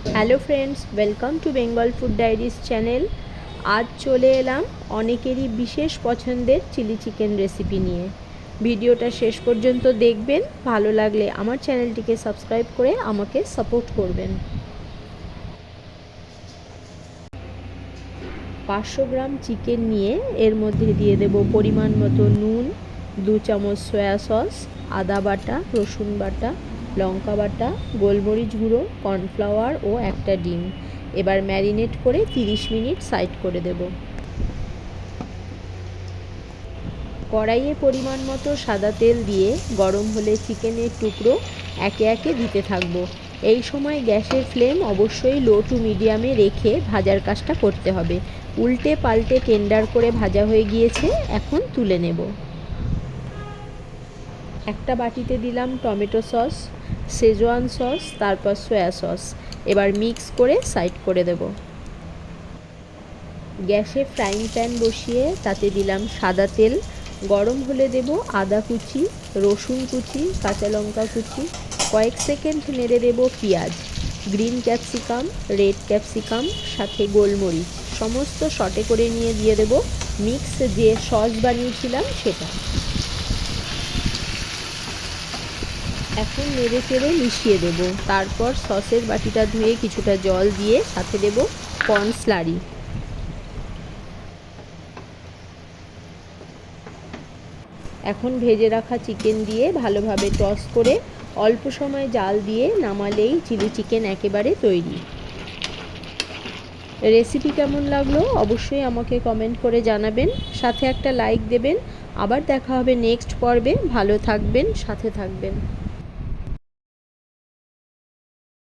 Hello friends, welcome to Bengal food diaries channel. আজ চলে এলাম অনেকেরই বিশেষ পছন্দের চিলি চিকেন রেসিপি নিয়ে। ভিডিওটা শেষ পর্যন্ত দেখবেন, ভালো লাগলে আমার চ্যানেলটিকে সাবস্ক্রাইব করে আমাকে সাপোর্ট করবেন। 500 গ্রাম চিকেন নিয়ে এর মধ্যে দিয়ে দেব পরিমাণ মতো নুন, 2 চামচ সয়া সস, আদা বাটা, রসুন বাটা, লঙ্কা বাটা, গোলমরিচ গুঁড়ো, কর্নফ্লাওয়ার ও একটা ডিম। এবার ম্যারিনেট করে 30 মিনিট সাইড করে দেব। কড়াইয়ে পরিমাণ মতো সাদা তেল দিয়ে গরম হলে চিকেনের টুকরো একে একে দিতে থাকবো। এই সময় গ্যাসের ফ্লেম অবশ্যই লো টু মিডিয়ামে রেখে ভাজার কাজটা করতে হবে। উল্টে পাল্টে টেন্ডার করে ভাজা হয়ে গিয়েছে, এখন তুলে নেব। একটা বাটিতে দিলাম টমেটো সস, শেজওয়ান সস, তারপর সয়া সস। এবার মিক্স করে সাইড করে দেব। গ্যাসে ফ্রাইং প্যান বসিয়ে তাতে দিলাম সাদা তেল। গরম হলে দেব আদা কুচি, রসুন কুচি, কাঁচা লঙ্কা কুচি। কয়েক সেকেন্ড নেড়ে দেব পেঁয়াজ, গ্রিন ক্যাপসিকাম, রেড ক্যাপসিকাম, সাথে গোলমরিচ। সমস্ত সটে করে নিয়ে দিয়ে দেব মিক্স যে সস বানিয়েছিলাম সেটা। এখন নেড়ে চেড়ে মিশিয়ে দেব। তারপর সসের বাটিটা ধুয়ে কিছুটা জল দিয়ে সাথে দেব কর্ন স্লারি। এখন ভেজে রাখা চিকেন দিয়ে ভালোভাবে টস করে অল্প সময় জাল দিয়ে নামালেই চিলি চিকেন একেবারে তৈরি। রেসিপি কেমন লাগলো অবশ্যই আমাকে কমেন্ট করে জানাবেন, সাথে একটা লাইক দেবেন। আবার দেখা হবে নেক্সট পর্বে। ভালো থাকবেন, সাথে থাকবেন।